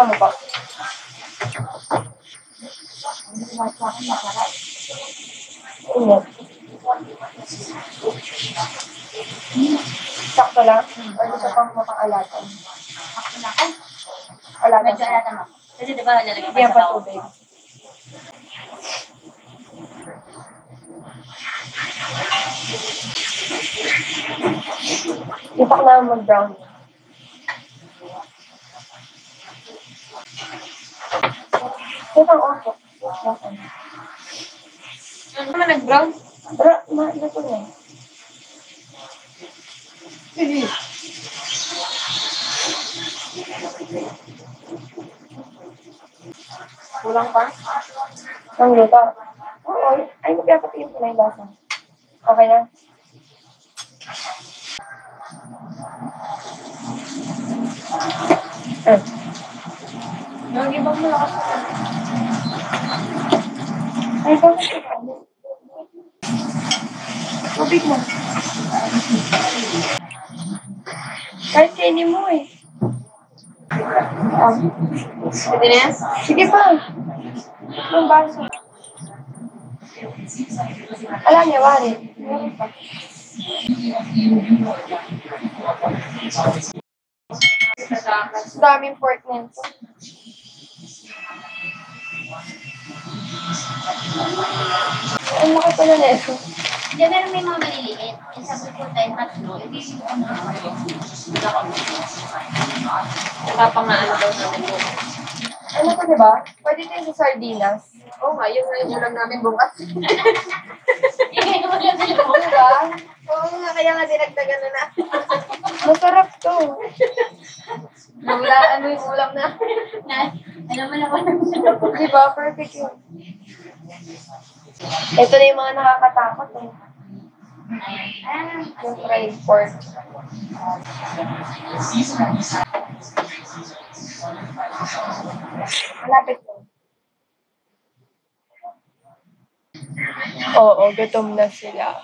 Tikman mo po. Init. Sakto lang? Or gusto pang mapang-alatan? Sakto lang. Ay! Alatan. Medyo alatan mo. Kasi diba lalagay pa Bigyan sa pa tao. tubig. Ipak na mag-brown. Ito ang opo. Ano naman nag-brown? Pero, ito na. Sige. Kulang pa? Ang luto. Oo. Ay, magpapatingin ko na yung lasa. Okay na? Yung ibang malakas na. Ay, bakit ito? Tubig na. Kahit kainin mo eh. Pwede na yan? Sige pa. Ang baso. Alam niya, wari. Meron pa. Daming pork nito. Ang laki pala nito. Hindi, meron may mga maliliit. Eh, sabi ko tayo tatlo. Hindi yung ano. Nakapangaan daw sa ito. Ano ko, diba? Pwede tayo sa sardinas. Oo nga, yun nga yung ulam namin bukas. Yung ulam nila Diba? Oo nga, kaya nga dinagdagan na. Masarap to. Wala, ano yung ulam na? Alam mo naman ang sarap. Diba? Perfect yun. Ito na yung mga nakakatakot eh. Yung fried pork. Malapit ko. Oo, gutom na sila.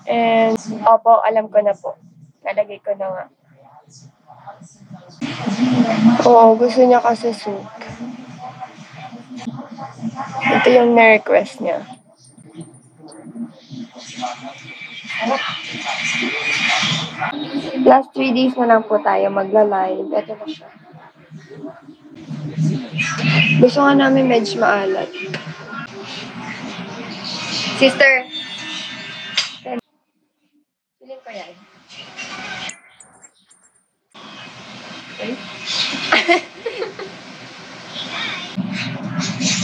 And, opo, alam ko na po. Nalagay ko na nga. Oo, gusto niya kasi soup. Ito yung na-request niya. Last 3 days na lang po tayo magla-live. Ito na siya. Gusto nga namin medyo maalat. Sister! Piling ko yan. Okay.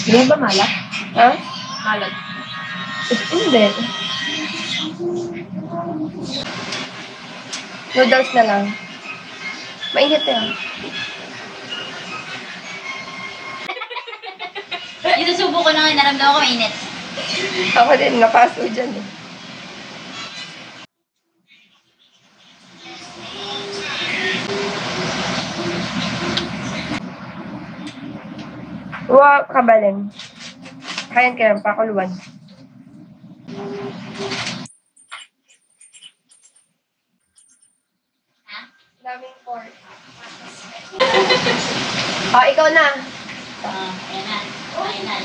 Hindi ba malat? Ha? Malat. Hindi. Noodles na lang. Mainit yan. Dito subo ko na nga, naramdaman ko mainit. Ako din, napaso dyan eh. Wow, kabalin. Kayan ka lang, pakuluan. Daming pork. Ikaw na. Ayan na. Final.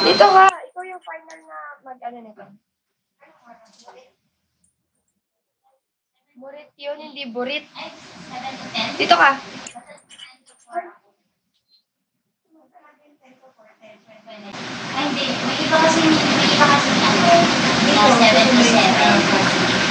Dito ka. Ikaw yung final na mag-ano nito. Burit yun, hindi burit. Dito ka. Ay, hindi. May iba kasi ano. 7 to 7.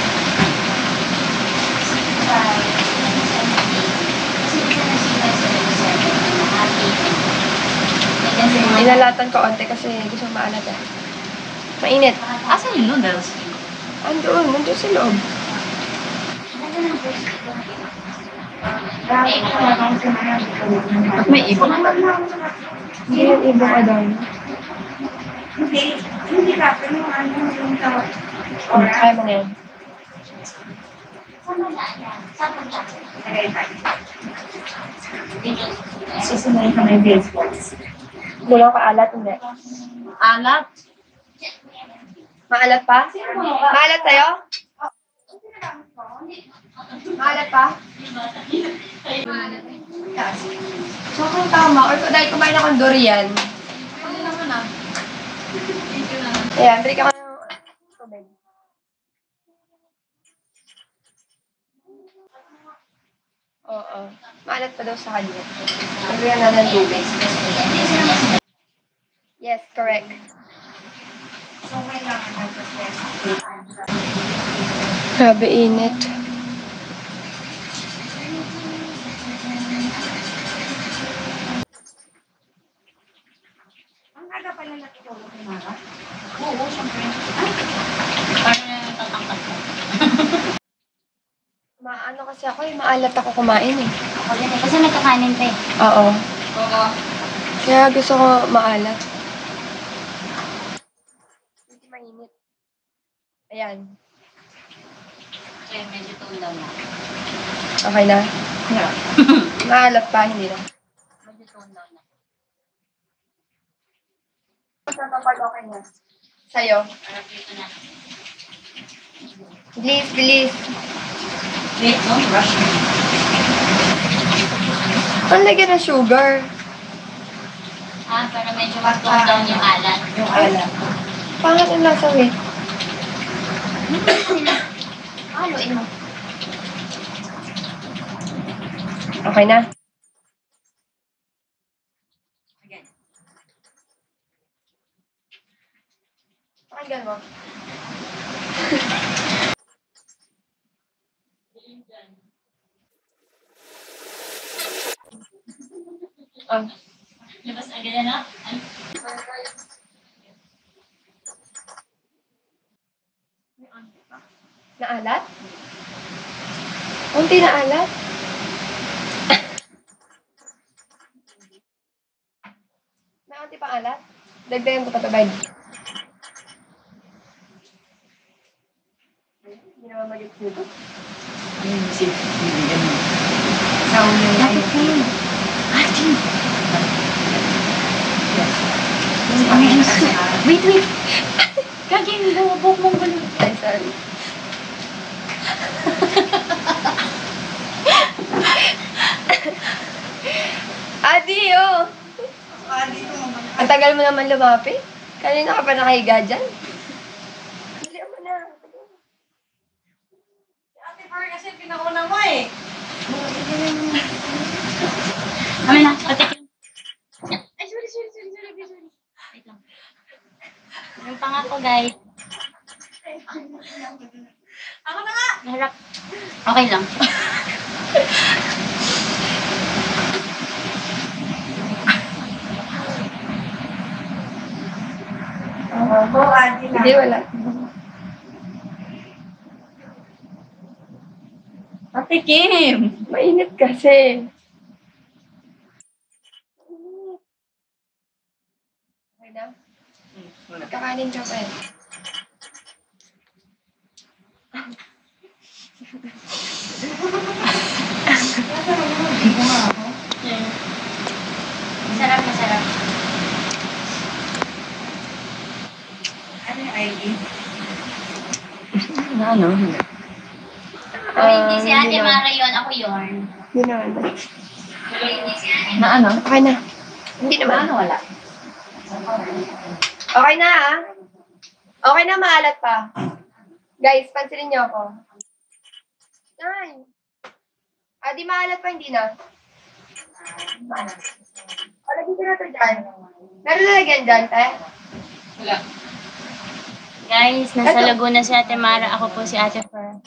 Inalatan ko onte kasi gusto maalat eh. Mainit. Asan yung noodles? Nandun sa loob. At may ibon. Hindi yung ibang adon. Hindi ka, pero yung tawag. Kaya mo na yan. Susunod ka may baseballs. Kulang ka alat, hindi. Alat. Maalat pa? Maalat sa'yo? Maalat pa? So, kung tama, or dahil kumain akong durian. Ano naman ah. Thank you naman. Ayan, balik ako ng tubig. Oo. Maalat pa daw sa kanya. Lagyan na ng tubig. Yes, correct. So, kailangan mag-press. Grabe init. Ang aga pala natutulog ni Mara. Oo, syempre. Parang natatangkat ko. Maano kasi ako eh, maalat ako kumain eh. Ako din eh. Kasi nagkakanin pa eh. Oo. Oo. Kaya gusto ko maalat. Hindi mainit. Ayan. Okay, medyo tone down na. Okay na? Maalat pa, hindi na. Medyo tone down na. Kapag okay na. Sa'yo. Parang dito na. Bilis, bilis. Wait, don't rush me. Ang lagyan ng sugar. Ah, para medyo mag-tone down yung alat. Yung alam. Pangat ang lasa, wait. Haluin mo. Okay na? Again. Pakinggan mo. Ah. Labas agad na? Naalat? Unti na alat? May unti pa alat? Dagdagan ko pa ito, babe. Hindi naman mag-gets nito. Sa ulo na Bakit yun. kayo? Ate! Wait, wait! Kaging, buhok mong balon. Ay, sorry. Adi, oh! Dito mo. Ang tagal mo naman lumapit. Kanina ka pa nakahiga dyan. Dali mo na. Ate Fer, kasi pinauna mo eh. Kami na, patikin. Ay, sorry. Wait lang. Yung pangako, guys. Ako na nga! Naharap. Okay lang. Oo, Adi na. Hindi, wala. Ate Kim! Mainit kasi. Okay na? Kakanin ka pa eh. Masarap. Ano yung ID? Ano? Kung hindi si Ate Mara yun, ako yun. Hindi na ano. Kung hindi si Ate Na ano? Okay na. Hindi naman. Ano wala? Okay na ah. Okay na, maalat pa. Guys, pansinin niyo ako. Ay. Di maalat pa, hindi na. O, lagyan ko na ito dyan. Meron na lagyan dyan, te? Wala. Guys, nasa Laguna si Ate Mara. Ako po si Ate Fer.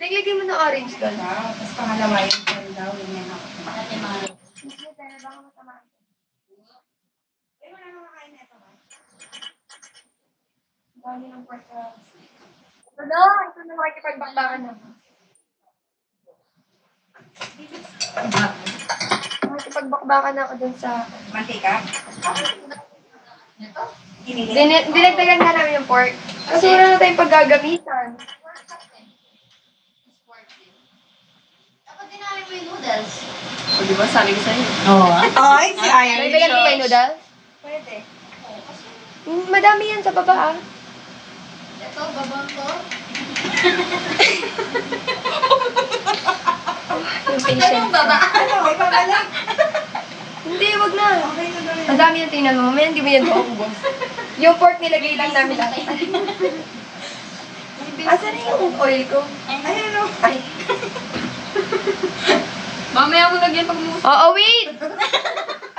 Naglagay mo ng orange doon. Tapos pangalawa yung pen daw. Ganyan ako. Ate Mara. Hindi, te. Baka matamaan. Eh, wala nang makain na ito ba? Dami ng porta. Ito na. Ito na makikipagbakbakan na. Makikipagbakbakan na ako dun sa... Mantika? Ito? Inilit? Dinagdagan na namin yung pork. Kasi wala na tayong paggagamitan. Dapat din namin may noodles. O, di ba? Sabi ko sa'yo. Oo. Ay, si Iron May bilang ko kayo noodles? Pwede. Madami yan sa baba ah. Ito, babang ko. Yung patience. baba? Ano, ibabalik? Hindi, wag na. Okay na ba rin? Ang dami yung tingnan mo. Mamaya hindi mo yan maubos. Yung pork nilagay lang namin lahat. Asan na yung oil ko? Ayan o. Ay. Mamaya mo lagyan pag mo. Oo, wait!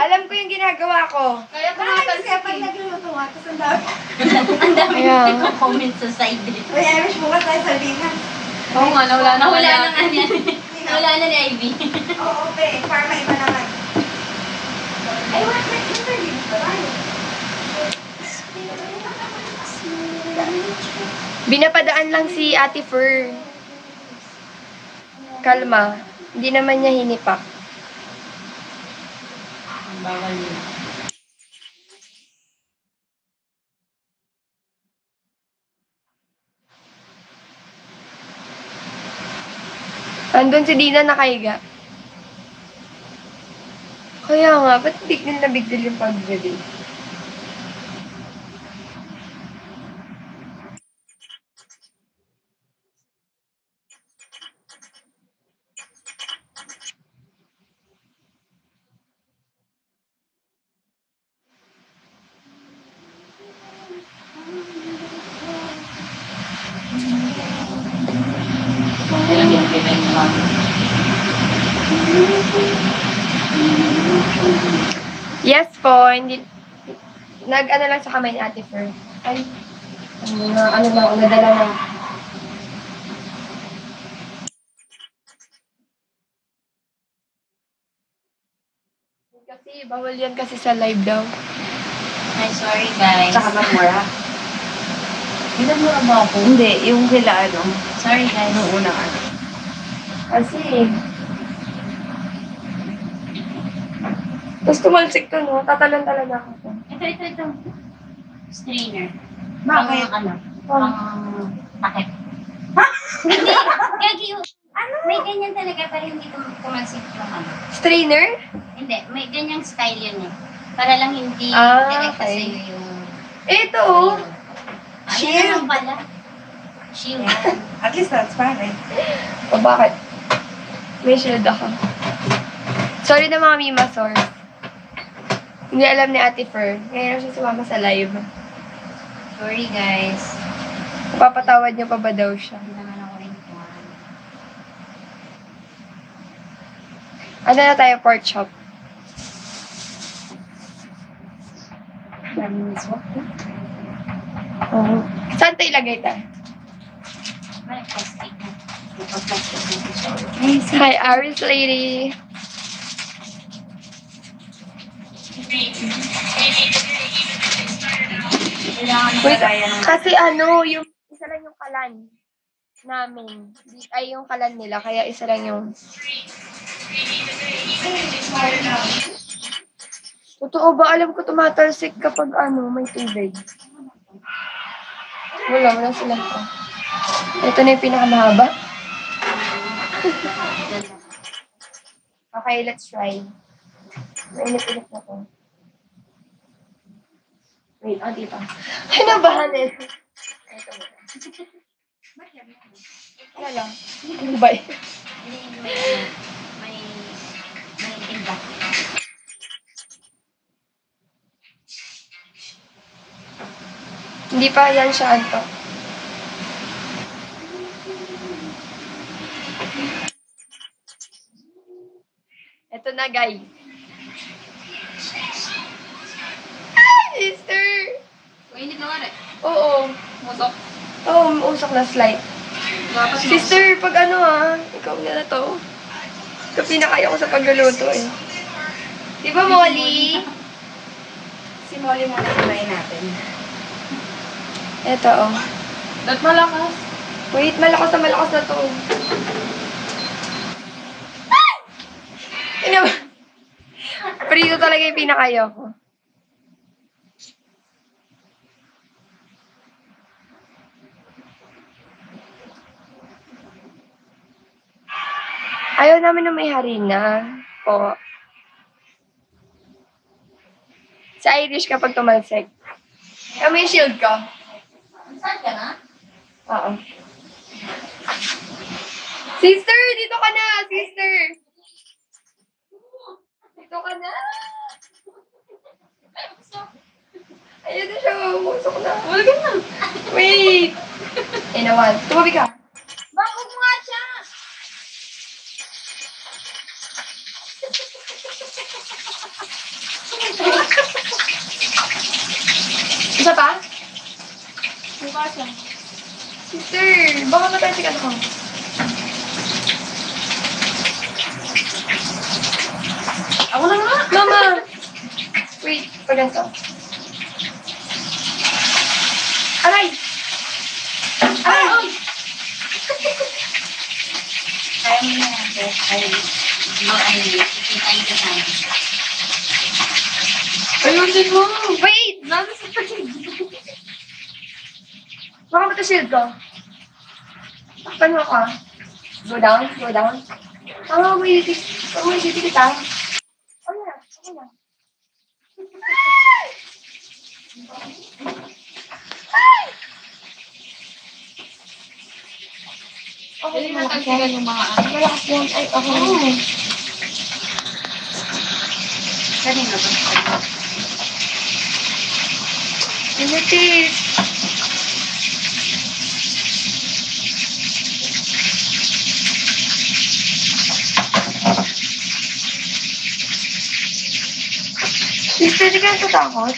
Alam ko yung ginagawa ko. Kaya Bakit kasi pag nagluluto nga, tapos ang dami. Ang dami Ayan. ko comment sa side. Uy, Irish, bukas tayo sa Bingan. Oo nga, nawala na. Nawala na nga niya. Nawala na ni Ivy. Oo, okay. Para maiba naman. Ay, wait. Ba tayo? Binapadaan lang si Ate Fer. Kalma. Hindi naman niya hinipak. Bawal yun. Andun si Dina nakahiga. Kaya nga, ba't bigdil na bigdil yung pag-ready? Yes po, hindi... Nag-ano lang sa kamay ni Ate Fer. Ay, ano lang, nadala ng... Kasi, bawal yan kasi sa live daw. Ay, sorry guys. Tsaka magmura. Ginamura ba ako? Hindi, yung kila ano. Sorry guys. Nung unang ano. Kasi... Tapos tumalsik to, no? Tatalon talaga ako. Ito. Strainer. Bakit? Ano? Oh. Takip. Hindi. Gagi yun. Ano? May ganyan talaga, pero hindi tumalsik yung ano. Strainer? Hindi. May ganyang style yun eh. Para lang hindi direct okay. sa'yo yung... Ito, oh. Ayan naman pala. Shield. At least transparent. O bakit? May shield ako. Sorry na mga Mima Source. Hindi alam ni Ate Fer. Ngayon siya sumama sa live. Sorry guys. Papatawad niyo pa ba daw siya? Hindi naman ako rin kuhan. Ano na tayo, pork chop? Oo. Saan ito ilagay tayo? May plastic na. May plastic na siya. Hi, Aris lady. Kailangan na Wait, kagaya ng... kasi ano, yung isa lang yung kalan namin. Ay, yung kalan nila, kaya isa lang yung... Totoo ba? Alam ko tumatalsik kapag ano, may tubig. Wala silang to. Ito na yung pinakamahaba. Okay, let's try. Mainit-init na to. Wait, dito. Ay, nabahan eh. Ito mo. Wala lang. Ano ba eh? May iba. Hindi pa yan siya anto. Ito na, guys. Ay, sister! Mainit na nga rin. Oo. Musok. Oo, usok na slide. Dapat Sister, pag ano ikaw na to. Ito pinakaya ko sa pagluluto eh. Di ba, Molly? Si Molly muna sabayin natin. Ito, oh. Dapat malakas. Wait, malakas na to. Ano ba? Prito talaga yung pinakaya ko. Ayaw namin na may harina. Po. Sa Irish kapag tumalsik. May shield ka. Saan ka na? Oo. Sister, dito ka na, sister. Umusok na. Wala ka na. Wait. Inawan. Tumabi ka. Bago mo nga siya! Isa pa? Mukha siya. Sister, baka matasikan ako. Ako na nga! Mama! Wait, pag ganito. Aray! Aray! Ay! Kaya mo na yan, Beth. Ay, kikitain ka tayo. Ayusin mo! Wait! Lalo sa pagkig. Baka matashield ko. Takpan mo ka. Go down, go down. Wait kita. Ano na? Ano na? Okay, Hindi malakas natagsigan yan. yung mga ano. Malakas yan. Ay, okay. Kanina ba? Limited. Sister, di ka natatakot?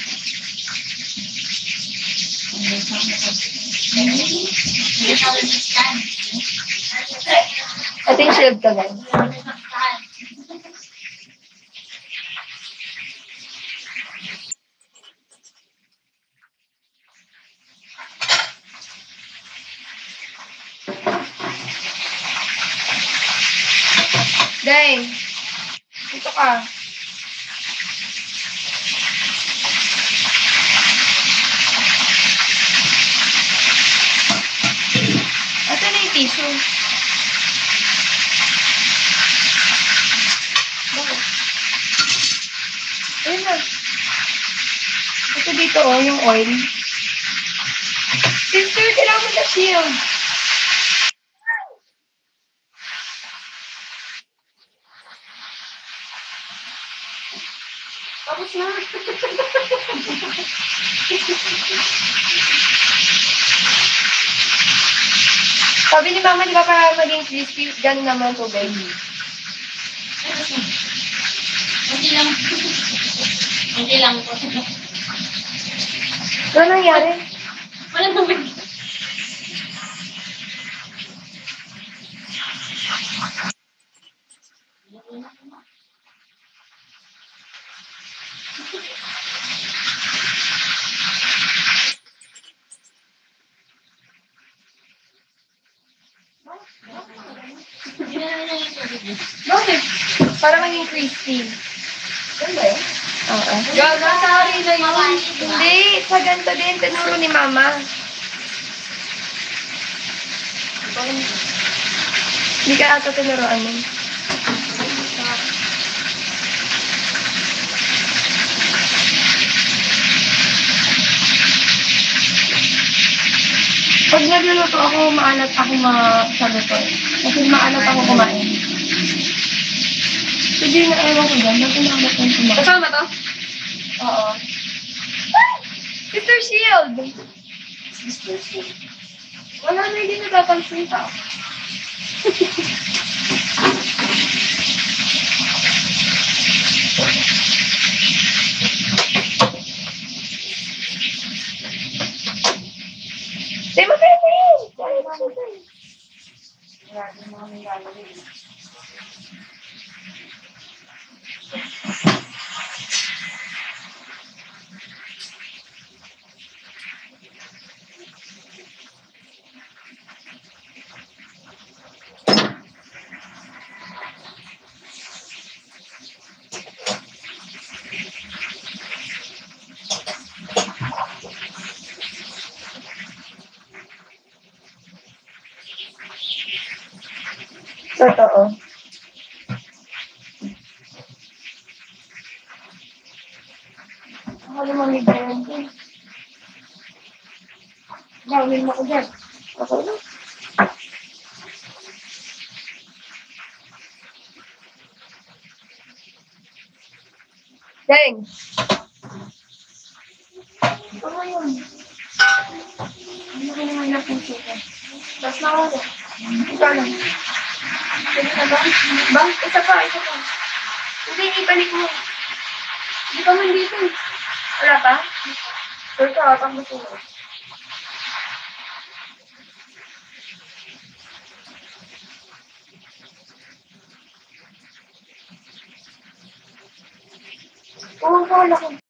Hindi ka resistant. Ito yung shield ko, guys. Dang. Dito ka. Ito na yung tissue. Bakit? Ayun na. Ito dito, oh, yung oil. Sister, kailangan mo na shield. Tapos na. Sabi ni Mama, di ba para maging crispy, ganun naman tubig. Hindi lang. Hindi lang po. Ano nangyari? Walang tubig. Hindi na naman yung tubig. Bakit? Para maging crispy. Ano ba yun? Oo. Gaga, sorry na yun. Hindi, sa ganito din, tinuro ni Mama. Hindi ka ata tinuruan nun. Pag nagluluto ako, maalat ako masaluto. Kasi maalat ako kumain. Hindi na ewan ko dyan, ba't inalat yung kumain? Kasama to? Oo. Sister Shield! Wala na, hindi nagpapansin ka. Say mo kayo yun! Sorry, Mama. Totoo. Ako naman may bayan din. Gawin mo ko dyan. Ako na. Dang! Ano yun? Ano ka naman na puso ko? Tapos na ako. Ikaw lang. Pwede na ba? Bang, isa pa. Hindi, ibalik mo. Hindi pa man dito eh. Wala pa? Sure ka, pang gusto mo. Oo, wala ko.